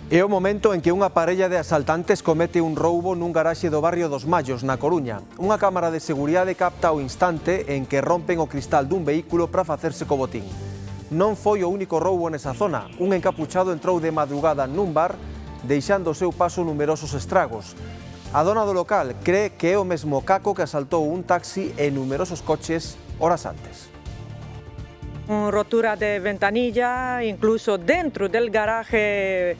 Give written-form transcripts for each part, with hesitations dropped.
É o momento en que unha parella de asaltantes comete un roubo nun garaxe do barrio dos Mallos, na Coruña. Unha cámara de seguridade capta o instante en que rompen o cristal dun vehículo para facerse co botín. Non foi o único roubo nesa zona. Un encapuchado entrou de madrugada nun bar, deixando ao seu paso numerosos estragos. A dona do local cree que é o mesmo caco que asaltou un taxi e numerosos coches horas antes. Rotura de ventanilla, incluso dentro del garaje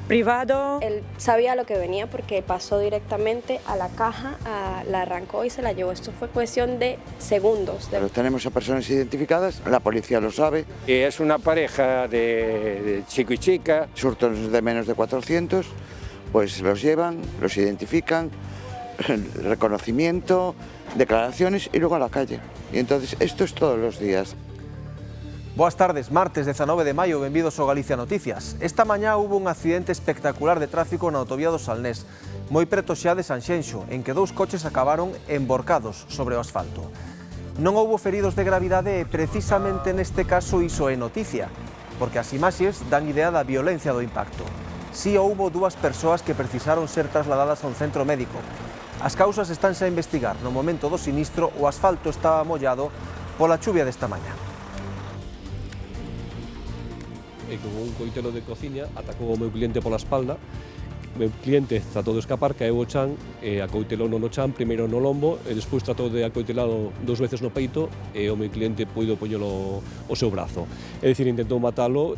privado. Él sabía lo que venía porque pasó directamente a la caja, la arrancó y se la llevó. Esto fue cuestión de segundos. Pero tenemos a personas identificadas, la policía lo sabe. Y es una pareja de chico y chica. Surtos de menos de 400, pues los llevan, los identifican, reconocimiento, declaraciones y luego a la calle. Y entonces esto es todos los días. Boas tardes, martes 19 de maio, benvidos ao Galicia Noticias. Esta mañá hubo un accidente espectacular de tráfico na autovía do Salnés, moi preto xa de Sanxenxo, en que dous coches acabaron emborcados sobre o asfalto. Non houbo feridos de gravidade e precisamente neste caso iso é noticia, porque as imaxes dan idea da violencia do impacto. Si houbo dúas persoas que precisaron ser trasladadas a un centro médico. As causas estánse a investigar. No momento do sinistro, o asfalto estaba mollado pola chuvia desta mañá. E con un coitelo de cociña atacou o meu cliente pola espalda. O meu cliente tratou de escapar, caeu o chan e acoitelou no chan, primeiro no lombo e despois tratou de acoitelalo dous veces no peito e o meu cliente puido poñelo o seu brazo. É dicir, intentou matalo.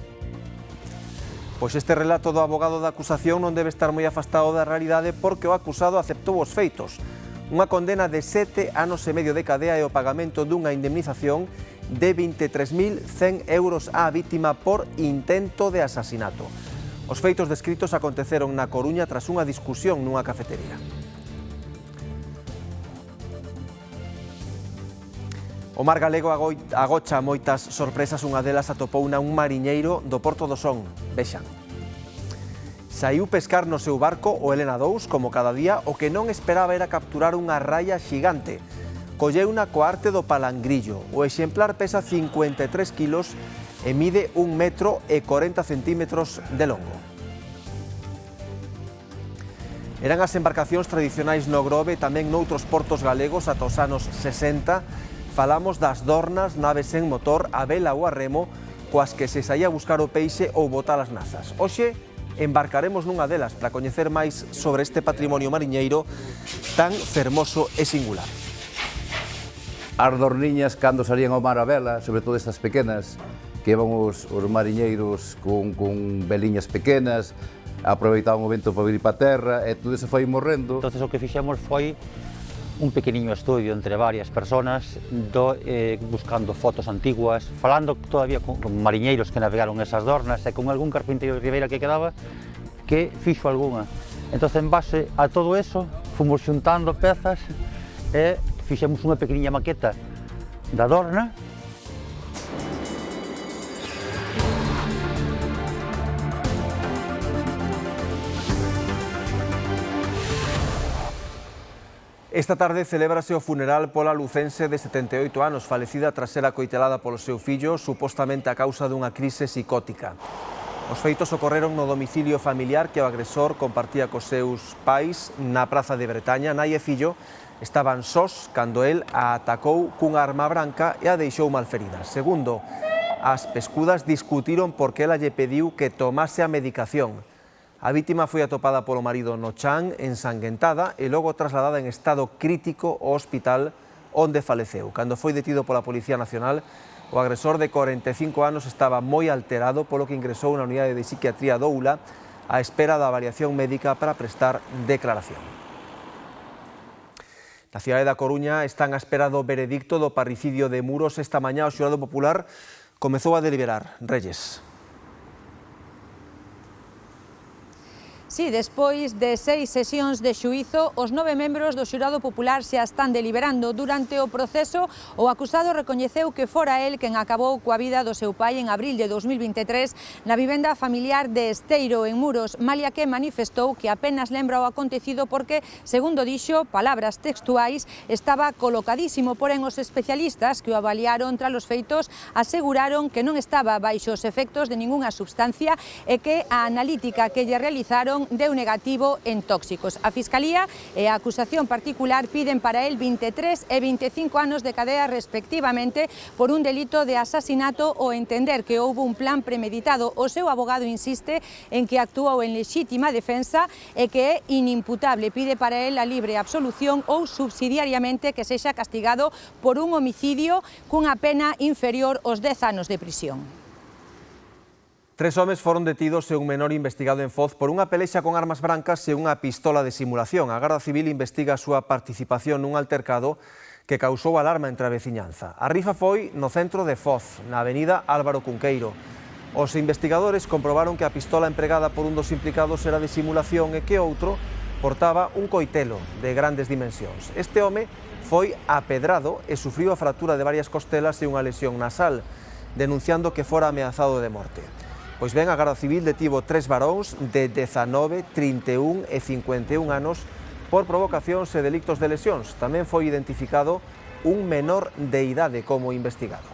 Pois este relato do abogado da acusación non debe estar moi afastado da realidade porque o acusado aceptou os feitos. Unha condena de 7 anos e medio de cadea e o pagamento dunha indemnización de 23.100 euros á vítima por intento de asasinato. Os feitos descritos aconteceron na Coruña tras unha discusión nunha cafetería. O mar galego agocha moitas sorpresas, unha delas atopouna un mariñeiro do Porto do Son. Vexan. Saiu pescar no seu barco o Helena 2 como cada día, o que non esperaba era capturar unha raia xigante. Colleuna coa arte do palangrillo. O exemplar pesa 53 kilos e mide 1 metro e 40 centímetros de longo. Eran as embarcacións tradicionais no Grove, tamén noutros portos galegos ata os anos 60. Falamos das dornas, naves en motor, a vela ou a remo, coas que se saía a buscar o peixe ou botar as nasas. Hoxe embarcaremos nunha delas para coñecer máis sobre este patrimonio mariñeiro tan fermoso e singular. As dorniñas, cando salían ao mar a vela, sobre todo estas pequenas, que iban os mariñeiros con veliñas pequenas, aproveitaban o vento para vir para a terra, e todo iso foi morrendo. Entonces o que fixemos foi un pequeniño estudio entre varias personas, buscando fotos antiguas, falando todavía con mariñeiros que navegaron esas dornas e con algún carpinteiro de Ribeira que quedaba, que fixo algunha. Entonces, en base a todo eso, fomos xuntando pezas e fixemos unha pequeniña maqueta da dorna. Esta tarde celébrase o funeral pola lucense de 78 anos, falecida tras ser acoitelada polo seu fillo, supostamente a causa dunha crise psicótica. Os feitos ocorreron no domicilio familiar que o agresor compartía cos seus pais na Praza de Bretaña. Nai e fillo estaban sós cando el a atacou cunha arma branca e a deixou malferida. Segundo as pescudas, discutiron porque ela lle pediu que tomase a medicación. A vítima foi atopada polo marido no chan, ensanguentada e logo trasladada en estado crítico ao hospital onde faleceu. Cando foi detido pola Policía Nacional, o agresor de 45 anos estaba moi alterado, polo que ingresou na unidade de psiquiatría do ULA á espera da avaliación médica para prestar declaración. Na cidade da Coruña están á espera do veredicto do parricidio de Muros. Esta mañá o xurado popular comezou a deliberar. Reyes. Sí, despois de 6 sesións de xuízo, os 9 membros do xurado popular xa están deliberando. Durante o proceso, o acusado recoñeceu que fora el quen acabou coa vida do seu pai en abril de 2023 na vivenda familiar de Esteiro, en Muros, malia que manifestou que apenas lembra o acontecido porque, segundo dixo, palabras textuais, estaba colocadísimo, porén os especialistas que o avaliaron tras os feitos aseguraron que non estaba baixo os efectos de ningunha substancia e que a analítica que lle realizaron deu negativo en tóxicos. A Fiscalía e a acusación particular piden para el 23 e 25 anos de cadea respectivamente por un delito de asasinato ou entender que houve un plan premeditado. O seu abogado insiste en que actuou en lexítima defensa e que é inimputable. Pide para el a libre absolución ou subsidiariamente que sexa castigado por un homicidio cunha pena inferior aos 10 anos de prisión. 3 homes foron detidos e un menor investigado en Foz por unha pelexa con armas brancas e unha pistola de simulación. A Garda Civil investiga a súa participación nun altercado que causou alarma entre a veciñanza. A rifa foi no centro de Foz, na avenida Álvaro Cunqueiro. Os investigadores comprobaron que a pistola empregada por un dos implicados era de simulación e que outro portaba un coitelo de grandes dimensións. Este home foi apedrado e sufriu a fractura de varias costelas e unha lesión nasal, denunciando que fora ameazado de morte. Pois ben, a Garda Civil detivo 3 varóns de 19, 31 e 51 anos por provocacións e delictos de lesións. Tamén foi identificado un menor de idade como investigado.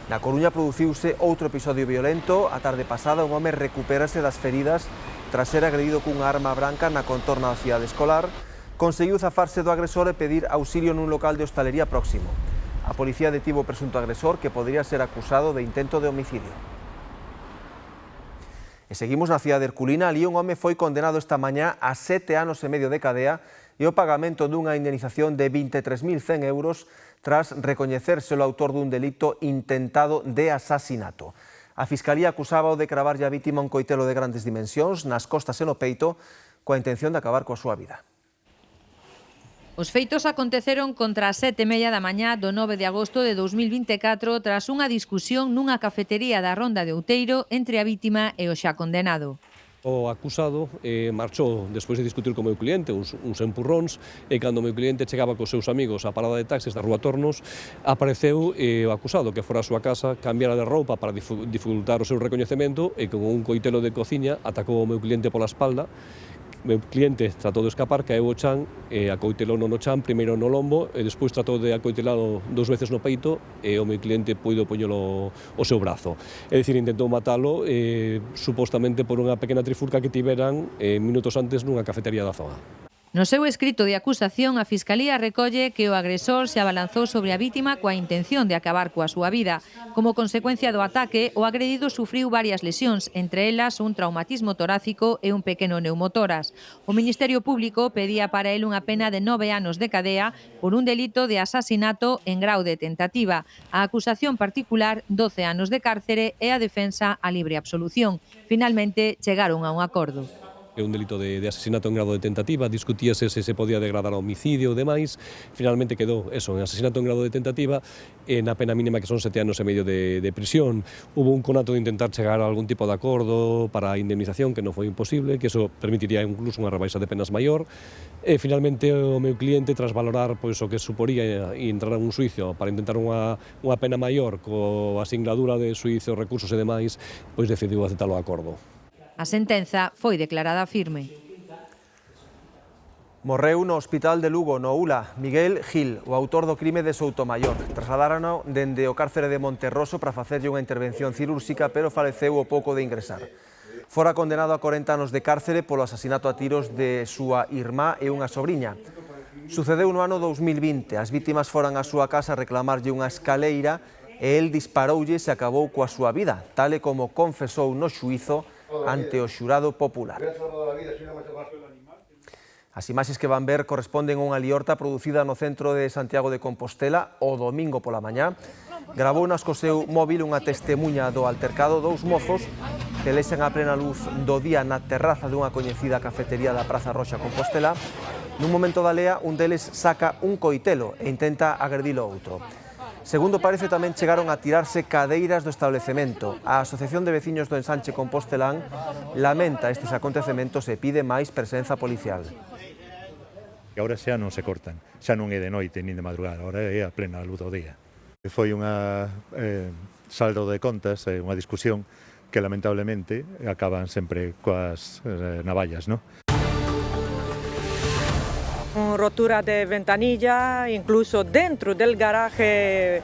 Na Coruña produciuse outro episodio violento. A tarde pasada un home recupérase das feridas tras ser agredido cunha arma branca na contorna da cidade escolar. Conseguiu zafarse do agresor e pedir auxilio nun local de hostalería próximo. A policía detivo o presunto agresor que podría ser acusado de intento de homicidio. E seguimos na cidade de Herculina. Ali un home foi condenado esta mañá a 7 anos e medio de cadea e o pagamento dunha indemnización de 23.100 euros tras recoñecerse o autor dun delito intentado de asasinato. A Fiscalía acusaba de cravarlle a vítima un coitelo de grandes dimensións nas costas e no peito coa intención de acabar coa súa vida. Os feitos aconteceron contra as 7:30 da mañá do 9 de agosto de 2024 tras unha discusión nunha cafetería da Ronda de Outeiro entre a vítima e o xa condenado. O acusado marchou despois de discutir co meu cliente uns empurróns e cando o meu cliente chegaba cos seus amigos á parada de taxis da Rúa Tornos apareceu o acusado que fora a súa casa, cambiara de roupa para dificultar o seu recoñecemento e con un coitelo de cociña atacou o meu cliente pola espalda. O meu cliente tratou de escapar, caeu ao chan e acoitelou no chan, primeiro no lombo e despois tratou de acoitelalo 2 veces no peito e o meu cliente puido poñelo o seu brazo. É dicir, intentou matalo supostamente por unha pequena trifulca que tiveran minutos antes nunha cafetería da zona. No seu escrito de acusación, a Fiscalía recolle que o agresor se abalanzou sobre a vítima coa intención de acabar coa súa vida. Como consecuencia do ataque, o agredido sufriu varias lesións, entre elas un traumatismo torácico e un pequeno neumotórax. O Ministerio Público pedía para el unha pena de 9 anos de cadea por un delito de asasinato en grau de tentativa. A acusación particular, 12 anos de cárcere e a defensa a libre absolución. Finalmente, chegaron a un acordo. É un delito de asesinato en grado de tentativa, discutíase se se podía degradar a homicidio e demais, finalmente quedou eso, en asesinato en grado de tentativa e na pena mínima que son 7 anos e medio de prisión. Hubo un conato de intentar chegar a algún tipo de acordo para a indemnización que non foi imposible, que eso permitiría incluso unha rebaixa de penas maior e finalmente o meu cliente, tras valorar pois o que suporía e entrar en un xuizo para intentar unha pena maior coa singladura de xuizo, recursos e demais, pois decidiu aceptar o acordo. A sentenza foi declarada firme. Morreu no hospital de Lugo, no ULA, Miguel Gil, o autor do crime de Soutomaior. Trasladárano dende o cárcere de Monterroso para facerlle unha intervención cirúrxica, pero faleceu ao pouco de ingresar. Fora condenado a 40 anos de cárcere polo asasinato a tiros de súa irmá e unha sobriña. Sucedeu no ano 2020. As vítimas foran á súa casa a reclamarlle unha escaleira e el disparoulle e se acabou coa súa vida, tal e como confesou no xuízo ante o xurado popular. As imaxes que van ver corresponden a unha liorta producida no centro de Santiago de Compostela o domingo pola mañá. Gravounas co seu móvil unha testemuña do altercado. 2 mozos pelexan a plena luz do día na terraza dunha coñecida cafetería da Praza Roxa Compostela. Nun momento da lea, un deles saca un coitelo e intenta agredir o outro. Segundo parece, tamén chegaron a tirarse cadeiras do establecemento. A Asociación de Veciños do Ensanche Compostelán lamenta estes acontecementos e pide máis presenza policial. E agora xa non se cortan, xa non é de noite nin de madrugada, agora é a plena luz do día. Foi unha saldo de contas, unha discusión que lamentablemente acaban sempre coas navallas, non? Rotura de ventanilla, incluso dentro del garaje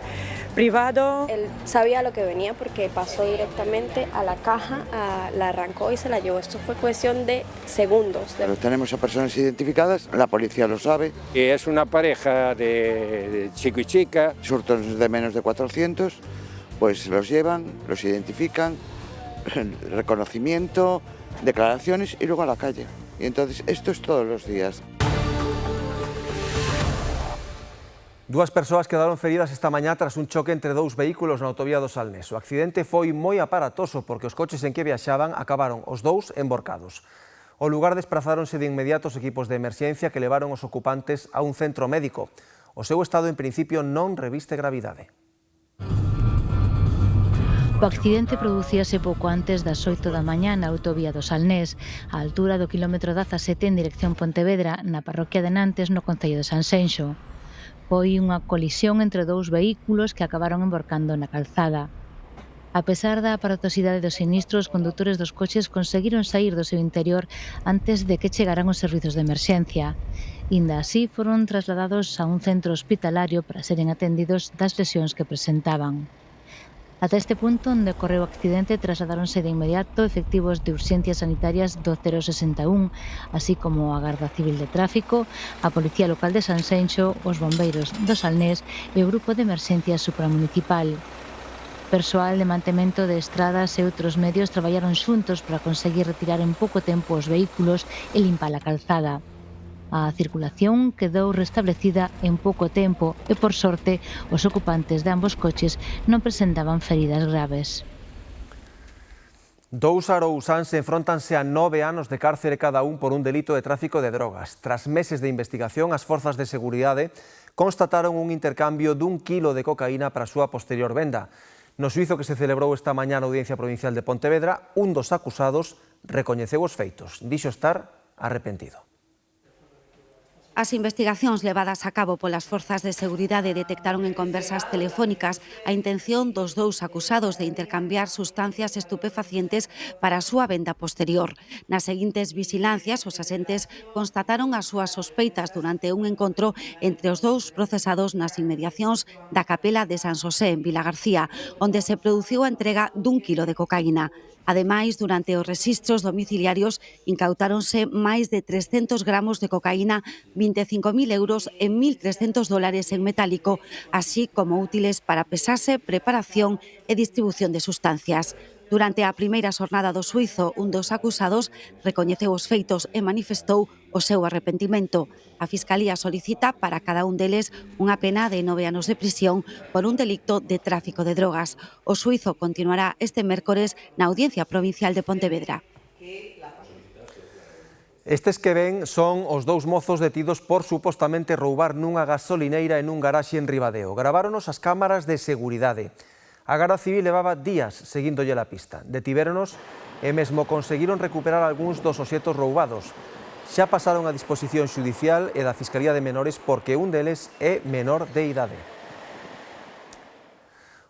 privado. Él sabía lo que venía porque pasó directamente a la caja, la arrancó y se la llevó. Esto fue cuestión de segundos. Pero tenemos a personas identificadas, la policía lo sabe. Y es una pareja de chico y chica. Surtos de menos de 400, pues los llevan, los identifican, reconocimiento, declaraciones y luego a la calle. Y entonces esto es todos los días. Dúas persoas quedaron feridas esta mañá tras un choque entre dous vehículos na autovía do Salnés. O accidente foi moi aparatoso porque os coches en que viaxaban acabaron os dous emborcados. Ao lugar desprazáronse de inmediato os equipos de emerxencia que levaron os ocupantes a un centro médico. O seu estado en principio non reviste gravidade. O accidente producíase pouco antes das 8 da mañá na autovía do Salnés, á altura do quilómetro 17 en dirección Pontevedra, na parroquia de Nantes, no concello de Sanxenxo. Foi unha colisión entre dous vehículos que acabaron emborcando na calzada. A pesar da aparatosidade do sinistro, os condutores dos coches conseguiron saír do seu interior antes de que chegaran os servizos de emerxencia. Inda así, foron trasladados a un centro hospitalario para seren atendidos das lesións que presentaban. Ata este punto onde ocorreu o accidente trasladáronse de inmediato efectivos de urxencias sanitarias do 061, así como a Garda Civil de Tráfico, a Policía Local de Sanxenxo, os bombeiros do Salnés e o Grupo de Emerxencia Supramunicipal. Persoal de mantemento de estradas e outros medios traballaron xuntos para conseguir retirar en pouco tempo os vehículos e limpar a calzada. A circulación quedou restablecida en pouco tempo e, por sorte, os ocupantes de ambos coches non presentaban feridas graves. Dous arousáns enfróntanse a 9 anos de cárcere cada un por un delito de tráfico de drogas. Tras meses de investigación, as forzas de seguridade constataron un intercambio dun kilo de cocaína para a súa posterior venda. No xuízo que se celebrou esta mañá na Audiencia Provincial de Pontevedra, un dos acusados recoñeceu os feitos. Dixo estar arrepentido. As investigacións levadas a cabo polas forzas de seguridade detectaron en conversas telefónicas a intención dos dous acusados de intercambiar sustancias estupefacientes para a súa venda posterior. Nas seguintes vigilancias, os axentes constataron as súas sospeitas durante un encontro entre os dous procesados nas inmediacións da Capela de San Xosé, en Vilagarcía, onde se produciu a entrega dun kilo de cocaína. Ademais, durante os rexistros domiciliarios incautáronse máis de 300 gramos de cocaína, 25.000 euros e 1.300 dólares en metálico, así como útiles para pesarse, preparación e distribución de sustancias. Durante a primeira xornada do xuízo, un dos acusados recoñeceu os feitos e manifestou o seu arrepentimento. A Fiscalía solicita para cada un deles unha pena de 9 anos de prisión por un delicto de tráfico de drogas. O xuízo continuará este mércores na Audiencia Provincial de Pontevedra. Estes que ven son os dous mozos detidos por supostamente roubar nunha gasolineira e nun garaxe en Ribadeo. Graváronos as cámaras de seguridade. A Garda Civil levaba días seguíndolle a pista. Detivéronos e mesmo conseguiron recuperar algúns dos obxetos roubados. Xa pasaron a disposición xudicial e da Fiscalía de Menores porque un deles é menor de idade.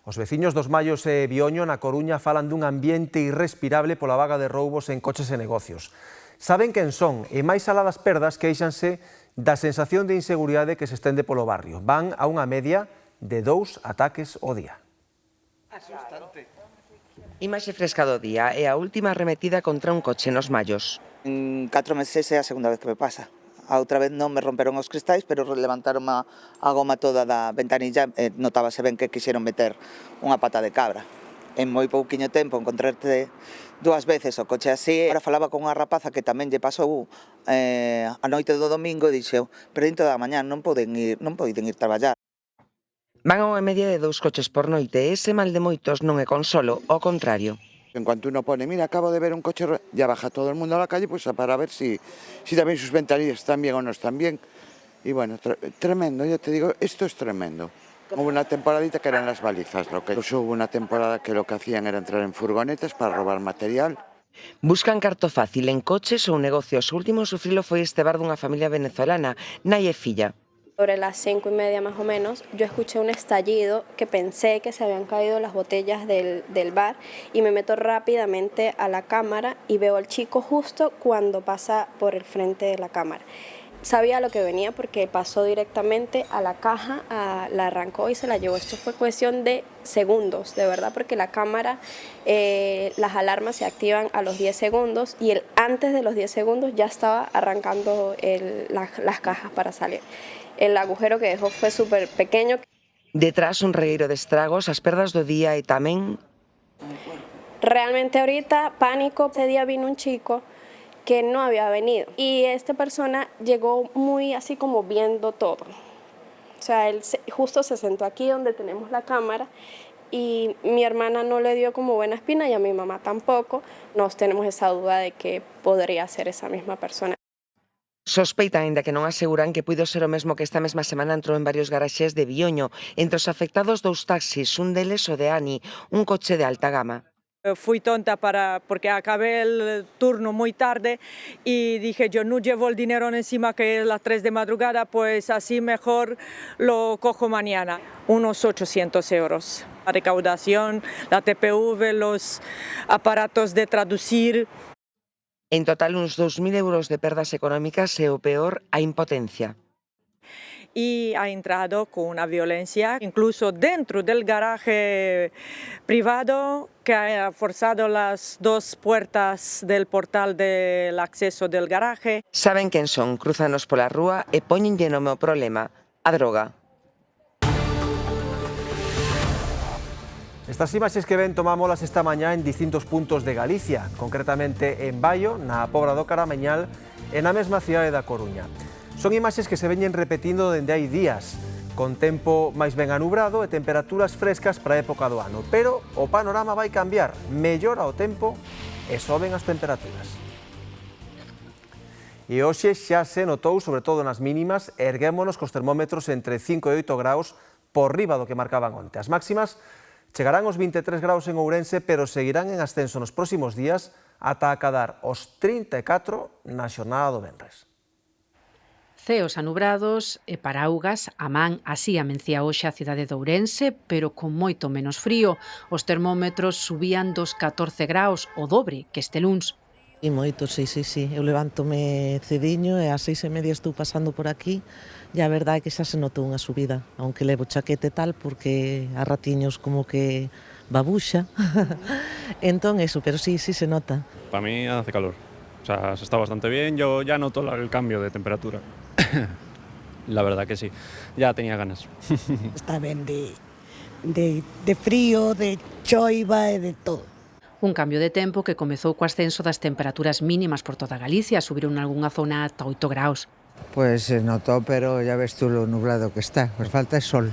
Os veciños dos Mallos e Bioño na Coruña falan dun ambiente irrespirable pola vaga de roubos en coches e negocios. Saben quen son e máis alá das perdas queixanse da sensación de inseguridade que se estende polo barrio. Van a unha media de 2 ataques ao día. Imaxe fresca do día é a última arremetida contra un coche nos Mallos. En 4 meses é a segunda vez que me pasa. A outra vez non me romperon os cristais, pero levantaron a goma toda da ventanilla e notábase ben que quixeron meter unha pata de cabra. En moi pouquiño tempo encontrarte 2 veces o coche así. Ahora falaba con unha rapaza que tamén lle pasou a noite do domingo e dixeu, pero dentro da mañá non poden ir traballar. Van a unha media de 2 coches por noite e ese mal de moitos non é consolo, ao contrario. En cuanto uno pone, mira, acabo de ver un coche, ya baja todo el mundo a la calle pues para ver si también sus ventanillas están bien o no están bien. Y bueno, tremendo, ya te digo, esto es tremendo. Hubo una temporadita que eran las balizas, hubo una temporada que lo que hacían era entrar en furgonetas para robar material. Buscan carto fácil en coches ou negocios. O último sufrilo foi este bar dunha familia venezolana, nai e filla. Sobre las 5:30 más o menos, yo escuché un estallido que pensé que se habían caído las botellas del bar y me meto rápidamente a la cámara y veo al chico justo cuando pasa por el frente de la cámara. Sabía lo que venía porque pasó directamente a la caja, la arrancó y se la llevó. Esto fue cuestión de segundos, de verdad, porque la cámara, las alarmas se activan a los 10 segundos y él antes de los 10 segundos ya estaba arrancando las cajas para salir. El agujero que dejó fue súper pequeño. Detrás un regueiro de estragos, as perdas do día e tamén... Realmente ahorita pánico. Ese día vino un chico que no había venido y esta persona llegó muy así como viendo todo. O sea, él justo se sentó aquí donde tenemos la cámara y mi hermana no le dio como buena espina y a mi mamá tampoco. Nos tenemos esa duda de que podría ser esa misma persona. Sospeitan, aínda que non aseguran, que puido ser o mesmo que esta mesma semana entrou en varios garaxes de Vioño. Entre os afectados 2 taxis, un deles o de Ani, un coche de alta gama. Fui tonta porque acabé el turno muy tarde y dije yo no llevo el dinero encima que es las 3 de madrugada, pues así mejor lo cojo mañana. Unos 800 euros. La recaudación, la TPV, los aparatos de traducir. En total, uns 2.000 euros de perdas económicas e o peor, a impotencia. Y ha entrado con una violencia, incluso dentro del garaje privado, que ha forzado las 2 puertas del portal del acceso del garaje. Saben quen son, crúzanos pola rúa e poñenlle nome ao problema, a droga. Estas imaxes que ven tomámolas esta mañá en distintos puntos de Galicia, concretamente en Baio, na Pobra do Caramañal e na mesma cidade da Coruña. Son imaxes que se veñen repetindo dende hai días, con tempo máis ben anubrado e temperaturas frescas para a época do ano. Pero o panorama vai cambiar, mellora o tempo e soben as temperaturas. E hoxe xa se notou, sobre todo nas mínimas, erguémonos cos termómetros entre 5 e 8 graus por riba do que marcaban onte. As máximas chegarán aos 23 graus en Ourense, pero seguirán en ascenso nos próximos días ata acadar os 34 na xornada do venres. Ceos anubrados e paraugas a man, así amencía hoxe a cidade de Ourense, pero con moito menos frío. Os termómetros subían dos 14 graus, o dobre que este luns. E moito, sí. Eu levántome cediño e ás 6:30 estou pasando por aquí e a verdade é que xa se notou unha subida, aunque levo chaquete tal porque a ratiños como que babuxa. Entón eso, pero sí se nota. Para mí hace calor, o sea, se está bastante bien, yo ya noto el cambio de temperatura. La verdad que sí, ya tenía ganas. Está ben de frío, de choiva e de todo. Un cambio de tempo que comezou co ascenso das temperaturas mínimas por toda Galicia, subiron nalgunha zona ata 8 graus. Pues se notó, pero ya ves tú lo nublado que está. Pues falta es sol.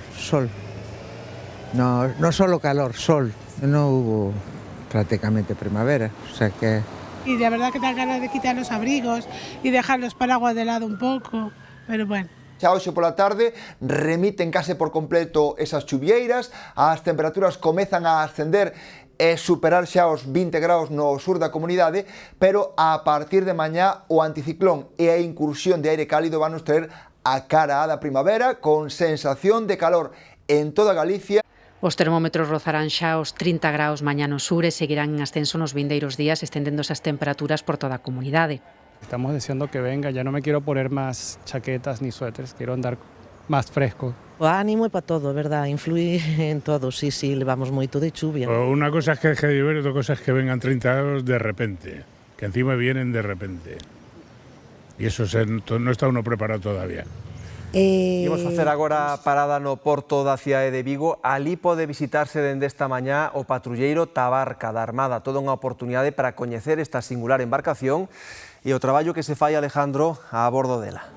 No solo calor, sol. No hubo prácticamente primavera, o sea que... Y la verdad que dan ganas de quitar los abrigos y dejar los paraguas de lado un poco, pero bueno. Xa hoxe pola tarde remiten case por completo esas chuvieiras, as temperaturas comezan a ascender e superar xa os 20 graus no sur da comunidade, pero a partir de mañá o anticiclón e a incursión de aire cálido van nos traer a cara da primavera con sensación de calor en toda Galicia. Os termómetros rozarán xa os 30 graus mañá no sur e seguirán en ascenso nos vindeiros días, estendéndose as temperaturas por toda a comunidade. Estamos deseando que venga, ya no me quiero poner más chaquetas ni suéteres, quiero andar más fresco. O ánimo é para todo, verdad, influye en todo, sí, levamos moito de chuvia. Una cosa es que deje de llover, otra cosa es que vengan 30 grados de repente, que encima vienen de repente. Y eso no está uno preparado todavía. Imos facer agora parada no porto da cidade de Vigo. Ali pode visitarse dende esta mañá o patrulleiro Tabarca da Armada. Toda unha oportunidade para coñecer esta singular embarcación e o traballo que se fai, Alejandro, a bordo dela.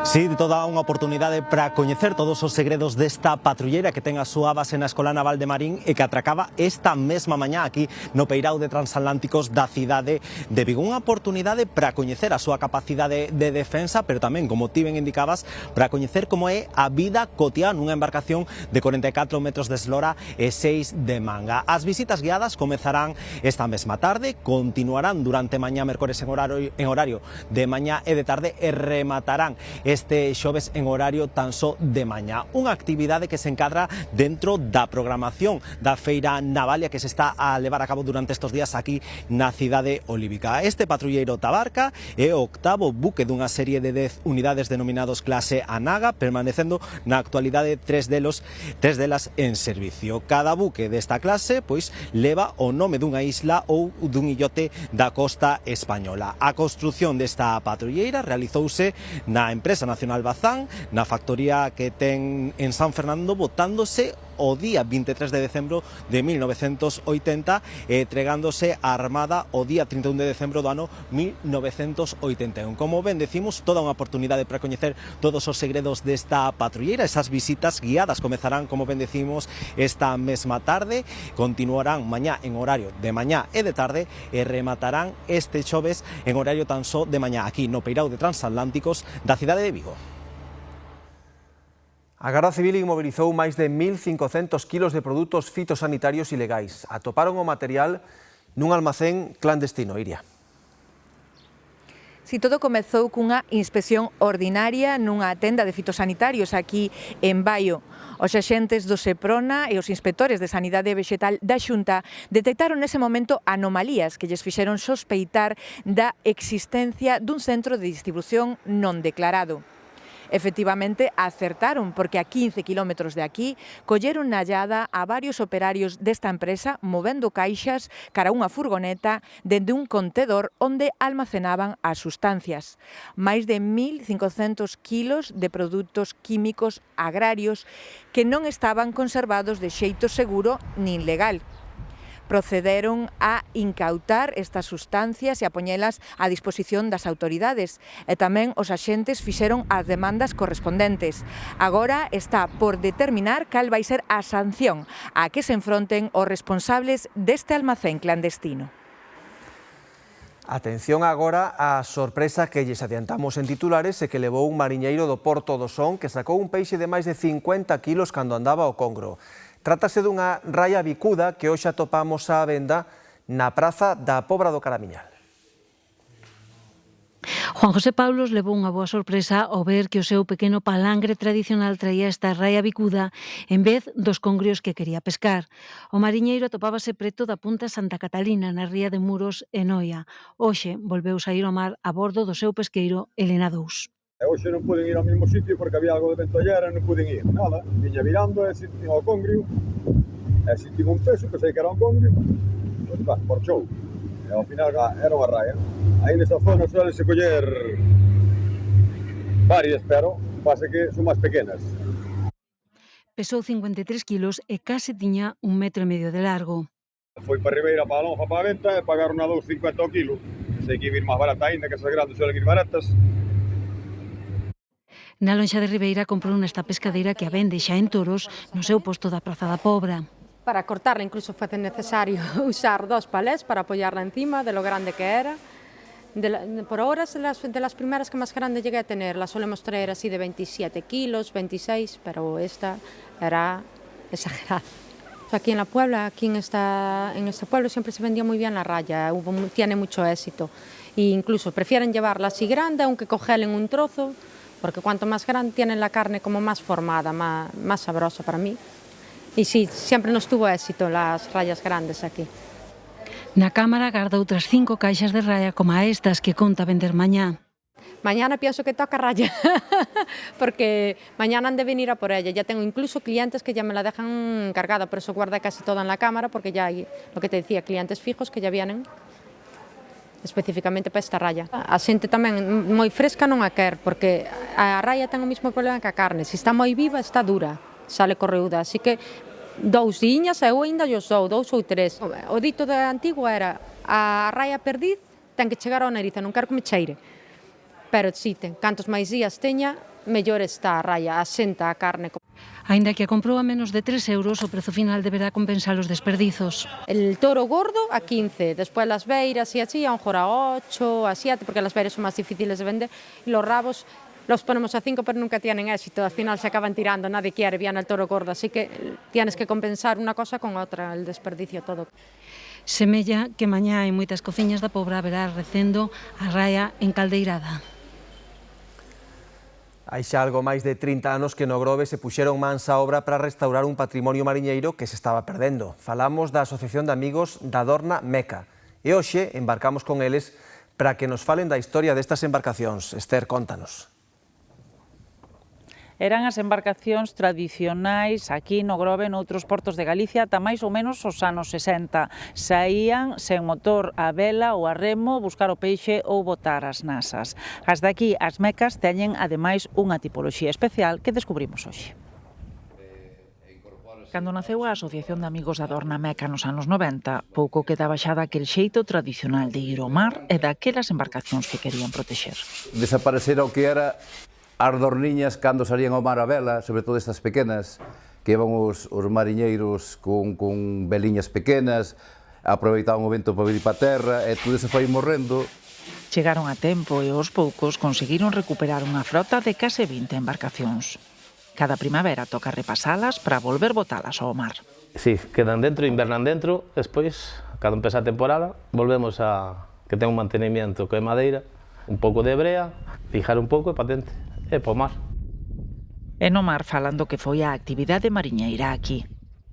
Sí, toda unha oportunidade para coñecer todos os segredos desta patrulleira que ten a súa base na Escola Naval de Marín e que atracaba esta mesma mañá aquí no peirao de Transatlánticos da cidade de Vigo. Unha oportunidade para coñecer a súa capacidade de defensa, pero tamén, como ti ben indicabas, para coñecer como é a vida cotiá nunha embarcación de 44 metros de eslora e 6 de manga. As visitas guiadas comezarán esta mesma tarde, continuarán durante mañá mércores en horario de mañá e de tarde e rematarán este xoves en horario tan só de mañá. Unha actividade que se encadra dentro da programación da Feira Navalia que se está a levar a cabo durante estes días aquí na cidade olívica. Este patrulleiro Tabarca é o octavo buque dunha serie de 10 unidades denominados clase Anaga, permanecendo na actualidade tres delas en servicio. Cada buque desta clase pois leva o nome dunha isla ou dun illote da costa española. A construción desta patrulleira realizouse na empresa Nacional Bazán, na factoría que ten en San Fernando, botándose o día 23 de decembro de 1980 e entregándose a Armada o día 31 de decembro do ano 1981. Como ben decimos, toda unha oportunidade para coñecer todos os segredos desta patrulleira. Esas visitas guiadas comezarán, como ben decimos, esta mesma tarde, continuarán mañá en horario de mañá e de tarde e rematarán este xoves en horario tan só de mañá aquí no peirao de Transatlánticos da cidade de Vigo. A Garda Civil inmobilizou máis de 1.500 kilos de produtos fitosanitarios ilegais. Atoparon o material nun almacén clandestino, Iria. Si todo comezou cunha inspección ordinaria nunha tenda de fitosanitarios aquí en Baio. Os axentes do Seprona e os inspectores de Sanidade Vexetal da Xunta detectaron nese momento anomalías que lles fixeron sospeitar da existencia dun centro de distribución non declarado. Efectivamente, acertaron, porque a 15 kilómetros de aquí colleron na hallada a varios operarios desta empresa movendo caixas cara a unha furgoneta dende un contedor onde almacenaban as sustancias. Máis de 1.500 kilos de produtos químicos agrarios que non estaban conservados de xeito seguro nin legal. Procederon a incautar estas sustancias e a poñelas a disposición das autoridades e tamén os axentes fixeron as demandas correspondentes. Agora está por determinar cal vai ser a sanción a que se enfronten os responsables deste almacén clandestino. Atención agora á sorpresa que lles adiantamos en titulares e que levou un mariñeiro do Porto do Son que sacou un peixe de máis de 50 kilos cando andaba ao Congro. Trátase dunha raia bicuda que hoxe atopamos á venda na praza da Pobra do Caramiñal. Juan José Paulos levou unha boa sorpresa ao ver que o seu pequeno palangre tradicional traía esta raia bicuda en vez dos congrios que quería pescar. O mariñeiro atopábase preto da punta Santa Catalina, na ría de Muros e Noia. Hoxe volveu saír ao mar a bordo do seu pesqueiro Elena 2. Hoxe non puden ir ao mesmo sitio porque había algo de ventollera, non puden ir, nada. Viña virando e sentín ao congrio, e sentín un peso, pensei que era un congrio, pois va, por show. E ao final era unha raia. Aí nesta zona suele se coller varias, pero pasa que son máis pequenas. Pesou 53 kilos e case tiña 1,5 metro de largo. Foi para Ribeira, para a lonja, para a venta, e pagaron a 2,50 ao kilo. Sei que ia vir máis barata ainda, que esas grandes suelen ir baratas. Na lonxa de Ribeira comprou nesta pescadeira que a vende xa en toros no seu posto da Praza da Pobra. Para cortarla incluso foi necesario usar 2 palés para apoyarla encima de lo grande que era. Por ahora, de las primeras que más grande llegué a tener, las solemos traer así de 27 kilos, 26, pero esta era exagerada. Aquí en la Puebla, aquí en este pueblo siempre se vendía muy bien la raya, tiene mucho éxito. E incluso prefieren llevarla así grande, aunque congelen un trozo, porque cuanto más grande tienen la carne como más formada, más sabrosa para mí. Y sí, siempre nos tuvo éxito las rayas grandes aquí. Na cámara garda outras 5 caixas de raya como a estas que conta vender mañá. Mañana pienso que toca raya, porque mañana han de venir a por ella. Ya tengo incluso clientes que ya me la dejan cargada, por eso guarda casi toda en la cámara, porque ya hay, lo que te decía, clientes fijos que ya vienen especificamente para esta raya. A xente tamén moi fresca non a quer, porque a raya ten o mesmo problema que a carne. Se está moi viva, está dura, sale correuda. Así que 2 diñas e eu ainda yo sou, 2 ou 3. O dito da antigua era a raya perdiz ten que chegar ao nariz, non quero que me cheire. Pero si, cantos máis días teña, mellor está a raia, asenta a carne. Aínda que a comprou a menos de 3 euros, o prezo final deberá compensar os desperdizos. El toro gordo a 15, después las beiras y así, a lo mejor a 8, a 7, porque las beiras son más difíciles de vender, y los rabos los ponemos a 5, pero nunca tienen éxito, al final se acaban tirando, nadie quiere, viene el toro gordo, así que tienes que compensar una cosa con otra, el desperdicio todo. Semella que mañá en moitas cociñas da Pobra haberá recendo a raia encaldeirada. Hai xa algo máis de 30 anos que no Grove se puxeron mans á obra para restaurar un patrimonio mariñeiro que se estaba perdendo. Falamos da Asociación de Amigos da Dorna Meca e hoxe embarcamos con eles para que nos falen da historia destas embarcacións. Esther, contanos. Eran as embarcacións tradicionais aquí no Grove, noutros portos de Galicia, ata máis ou menos os anos 60. Saían sen motor a vela ou a remo, buscar o peixe ou botar as nasas. As de aquí, as mecas, teñen ademais unha tipoloxía especial que descubrimos hoxe. Cando naceu a Asociación de Amigos da Dorna Meca nos anos 90, pouco quedaba xa daquel xeito tradicional de ir ao mar e daquelas embarcacións que querían protexer. Desaparecera o que era as dorniñas cando salían ao mar a vela, sobre todo estas pequenas, que iban os mariñeiros con veliñas pequenas, aproveitaban o vento para vir para a terra, e todo se foi morrendo. Chegaron a tempo e aos poucos conseguiron recuperar unha frota de case 20 embarcacións. Cada primavera toca repasalas para volver botalas ao mar. Sí, quedan dentro, invernan dentro, despois, cando empeza a temporada, volvemos a que ten un mantenimiento que é madeira, un pouco de brea, fijar un pouco e patente. E po mar. E no mar falando que foi a actividade mariñeira aquí.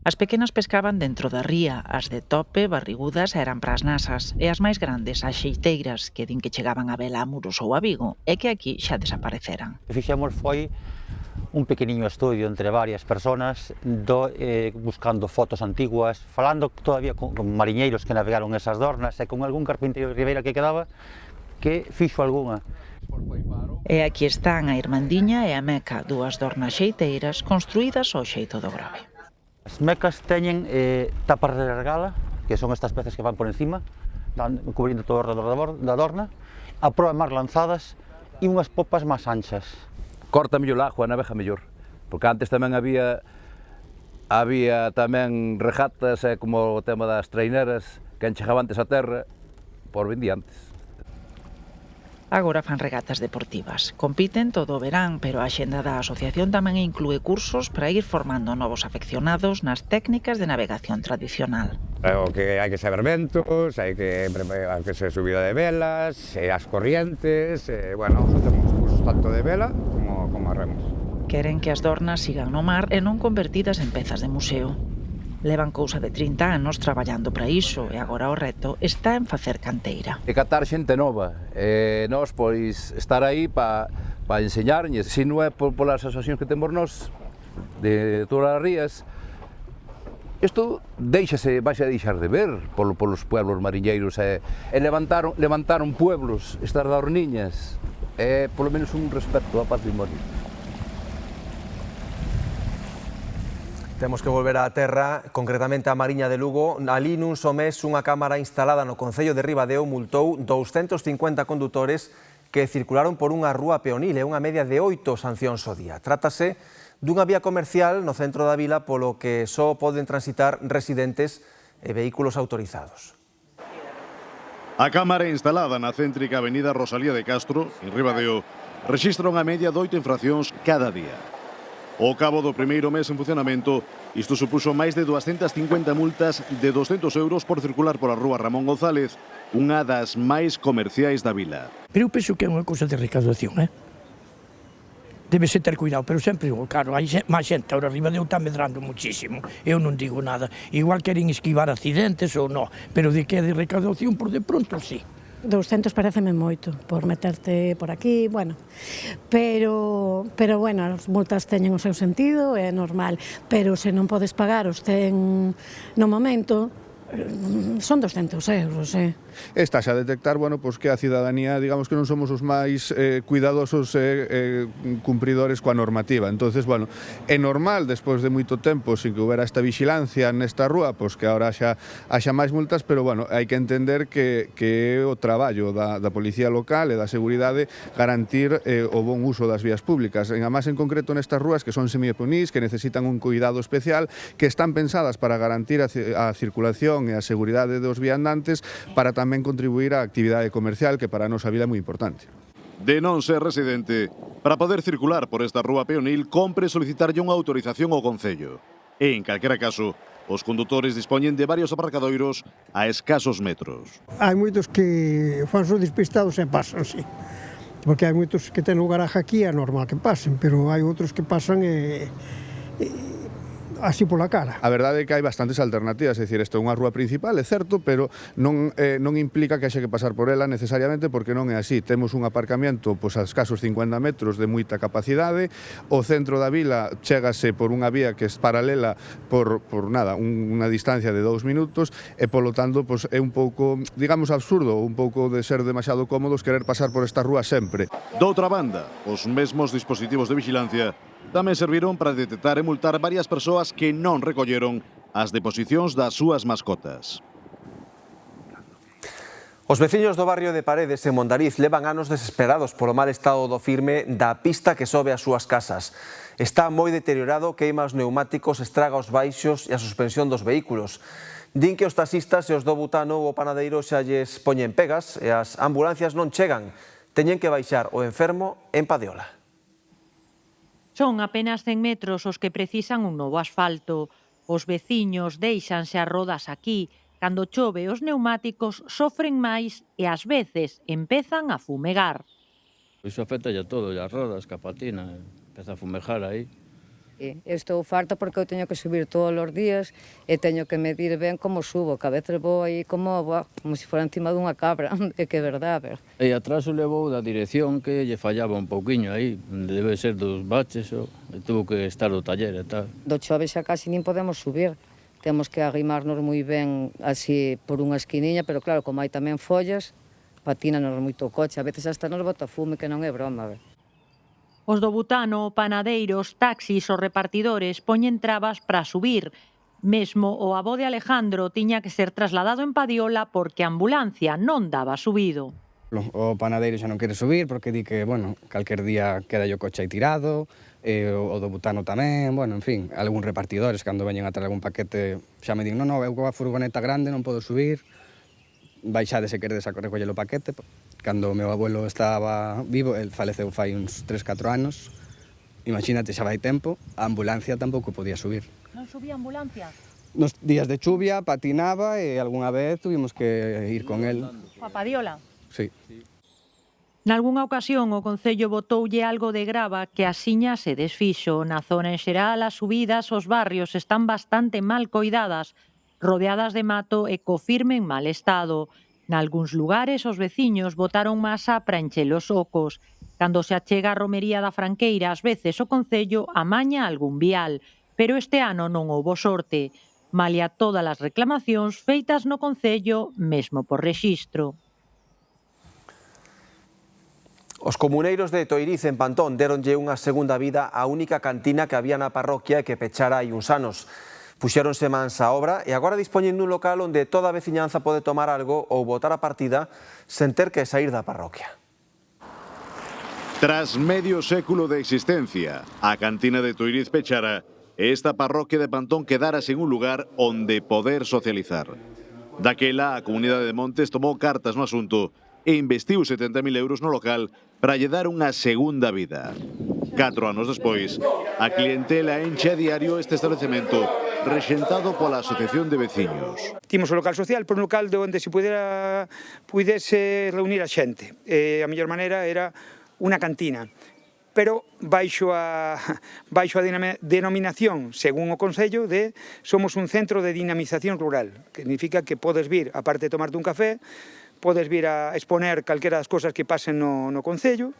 As pequenas pescaban dentro da ría, as de tope, barrigudas, eran pras nasas, e as máis grandes, as xeiteiras, que din que chegaban a vela a Muros ou a Vigo, e que aquí xa desapareceran. O que fixemos foi un pequeniño estudio entre varias personas, buscando fotos antiguas, falando todavía con mariñeiros que navegaron esas dornas, e con algún carpinteiro de Ribeira que quedaba, que fixo algunha. E aquí están a Irmandiña e a Meca, dúas dornas xeiteiras construídas ao xeito do Grove. As mecas teñen tapas de regala, que son estas peces que van por encima, cubrindo todo o redor da dorna, a proa máis lanzadas e unhas popas máis anchas. Corta mellor o agua, navega mellor, porque antes tamén había tamén regatas, como o tema das traineras, que enchegaban antes a terra por vendiantes. Agora fan regatas deportivas. Compiten todo o verán, pero a axenda da asociación tamén inclúe cursos para ir formando novos afeccionados nas técnicas de navegación tradicional. O que hai que saber ventos, hai que ser subida de velas, as corrientes, bueno, temos cursos tanto de vela como a remos. Queren que as dornas sigan no mar e non convertidas en pezas de museo. Levan cousa de 30 anos traballando para iso e agora o reto está en facer canteira. E catar xente nova, e nós pois estar aí para enseñarñes, se non é polas asociacións que temos nós, de todas as rías, isto vai a deixar de ver polos pueblos mariñeiros, e levantaron pueblos, estas dorniñas, é polo menos un respecto ao patrimonio. Temos que volver á terra, concretamente á Mariña de Lugo. Ali nun só mes unha cámara instalada no Concello de Ribadeo multou 250 condutores que circularon por unha rúa peonil e unha media de 8 sancións ao día. Trátase dunha vía comercial no centro da vila polo que só poden transitar residentes e vehículos autorizados. A cámara instalada na céntrica avenida Rosalía de Castro, en Ribadeo, rexistra unha media de 8 infraccións cada día. Ao cabo do primeiro mes en funcionamento, isto supuxo máis de 250 multas de 200 euros por circular pola rúa Ramón González, unha das máis comerciais da vila. Pero eu penso que é unha cousa de recaudación, Debese ter cuidado, pero sempre, claro, hai máis xente, ahora Ribadeo está medrando muchísimo, eu non digo nada. Igual queren esquivar accidentes ou non, pero de que é de recaudación, por de pronto, sí. 200 pareceme moito por meterte por aquí, bueno, pero bueno, as multas teñen o seu sentido, é normal, pero se non podes pagar os ten no momento, Son 200 euros, Estás a detectar, bueno, pois que a cidadanía, digamos que non somos os máis cuidadosos e cumpridores coa normativa. Entonces, bueno, é normal, despois de moito tempo, sin que houbera esta vigilancia nesta rúa, pois que agora haxa máis multas, pero, bueno, hai que entender que é o traballo da Policía Local e da Seguridade garantir o bon uso das vías públicas. Además, en concreto, nestas rúas que son semiponís, que necesitan un cuidado especial, que están pensadas para garantir a circulación e a seguridade dos viandantes, para tamén contribuir á actividade comercial, que para a nosa vida é moi importante. De non ser residente, para poder circular por esta rúa peonil, compre solicitarlle unha autorización ao Concello. E, en calquera caso, os condutores dispoñen de varios aparcadoiros a escasos metros. Hai moitos que fan os despistados e pasan, sí. Porque hai moitos que ten o garaje aquí, é normal que pasen, pero hai outros que pasan así pola cara. A verdade é que hai bastantes alternativas, é dicir, isto é unha rúa principal, é certo, pero non implica que haxe que pasar por ela necesariamente, porque non é así. Temos un aparcamiento pois, a escasos 50 metros de moita capacidade, o centro da vila chégase por unha vía que é paralela por nada, unha distancia de 2 minutos, e polo tanto pois, é un pouco, digamos, absurdo, un pouco de ser demasiado cómodos querer pasar por esta rúa sempre. Doutra banda, os mesmos dispositivos de vigilancia tamén serviron para detectar e multar varias persoas que non recolleron as deposicións das súas mascotas. Os veciños do barrio de Paredes, en Mondariz, levan anos desesperados polo mal estado do firme da pista que sobe ás súas casas. Está moi deteriorado, queima os neumáticos, estraga os baixos e a suspensión dos vehículos. Din que os taxistas e os do butano ou o panadeiro xa lles poñen pegas e as ambulancias non chegan. Teñen que baixar o enfermo en Padiola. Son apenas 100 metros os que precisan un novo asfalto. Os veciños deixanse as rodas aquí. Cando chove, os neumáticos sofren máis e ás veces empezan a fumegar. Iso afecta a todo, as rodas, que a patina, empeza a fumegar aí. Eu estou farta porque eu teño que subir todos os días e teño que medir ben como subo, que a veces vou aí como se fora encima dunha cabra, é que é verdade. E atrás o levou da dirección que lle fallaba un pouquiño aí, debe ser dos baches, e tuvo que estar do taller e tal. Do chove xa casi nin podemos subir, temos que arrimarnos moi ben así por unha esquiniña, pero claro, como hai tamén follas, patínanos moito o coche, a veces hasta nos bota fume, que non é broma. Os do butano, panadeiros, taxis ou repartidores poñen trabas para subir. Mesmo o avó de Alejandro tiña que ser trasladado en Padiola porque a ambulancia non daba subido. O panadeiro xa non quere subir porque di que, bueno, calquer día queda o coche aí tirado, o do butano tamén, bueno, en fin, algún repartidores cando veñen a traer algún paquete xa me din, non, eu coa furgoneta grande non podo subir, baixade se queredes a recoller o paquete. Cando o meu abuelo estaba vivo, el faleceu fai uns 3-4 anos, imagínate, xa vai tempo, a ambulancia tampouco podía subir. Non subía a ambulancia? Nos días de chuvia patinaba e algunha vez tuvimos que ir con el. A Padiola? Sí. Nalgúnha ocasión o Concello botoulle algo de grava que asiña se desfixo. Na zona en xeral, as subidas aos barrios están bastante mal coidadas, rodeadas de mato e co firme en mal estado. Nalgúns lugares, os veciños botaron masa para encher os ocos. Cando se achega a romería da Franqueira, ás veces o Concello amaña algún vial, pero este ano non houbo sorte. Malia todas as reclamacións feitas no Concello, mesmo por rexistro. Os comuneiros de Toiriz, en Pantón, deronlle unha segunda vida á única cantina que había na parroquia e que pechara hai uns anos. Puxéronse mans á obra e agora dispoñen dun local onde toda a veciñanza pode tomar algo ou botar a partida sen ter que sair da parroquia. Tras medio século de existencia, a cantina de Toiriz pechara e esta parroquia de Pantón quedara sen un lugar onde poder socializar. Daquela, a comunidade de Montes tomou cartas no asunto e investiu 70.000 euros no local para lle dar unha segunda vida. 4 anos despois, a clientela enche a diario este establecemento rexentado pola Asociación de Veciños. Timos o local social por un local onde se pudese reunir a xente. A mellor maneira era unha cantina, pero baixo a denominación, según o Concello, de somos un centro de dinamización rural, que significa que podes vir, aparte de tomarte un café, podes vir a exponer calquera das cosas que pasen no Concello,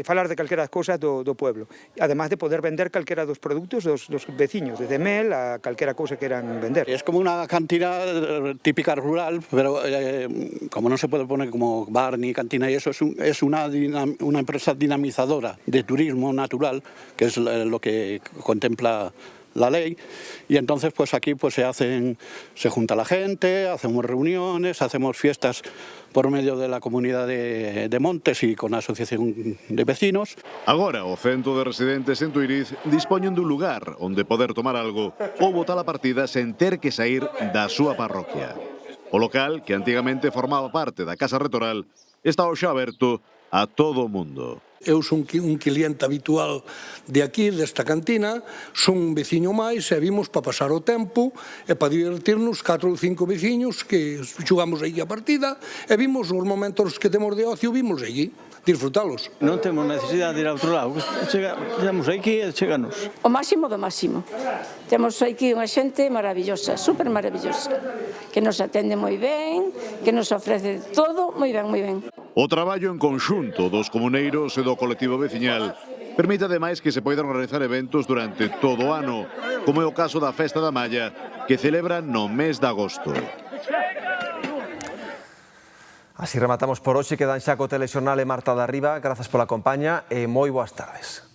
falar de calquera cousa do pueblo, además de poder vender calquera dos produtos dos veciños, desde mel a calquera cousa que queran vender. Es como una cantina típica rural, pero como no se puede poner como bar ni cantina y eso, es una empresa dinamizadora de turismo natural, que es lo que contempla la ley, y entonces pues aquí pues se junta la gente, hacemos reuniones, hacemos fiestas por medio de la comunidad de Montes e con a asociación de vecinos. Agora o centro de residentes en Tuiriz dispoñen dun lugar onde poder tomar algo ou botar a partida sen ter que sair da súa parroquia. O local, que antigamente formaba parte da Casa Retoral, está hoxe aberto a todo o mundo. Eu son un cliente habitual de aquí, desta cantina, son un veciño máis e vimos para pasar o tempo e para divertirnos 4 ou 5 veciños que xugamos aí a partida e vimos os momentos que temos de ocio, vimos aí, disfrutalos. Non temos necesidade de ir a outro lado, chegamos aquí e cheganos. O máximo do máximo. Temos aquí unha xente maravillosa, super maravillosa, que nos atende moi ben, que nos ofrece todo moi ben, moi ben. O traballo en conxunto dos comuneiros e do colectivo veciñal permite ademais que se poidan realizar eventos durante todo o ano, como é o caso da Festa da Malla, que celebran no mes de agosto. Así rematamos por hoxe, quedan xa co Telexornal e Marta Darriba. Grazas pola compaña e moi boas tardes.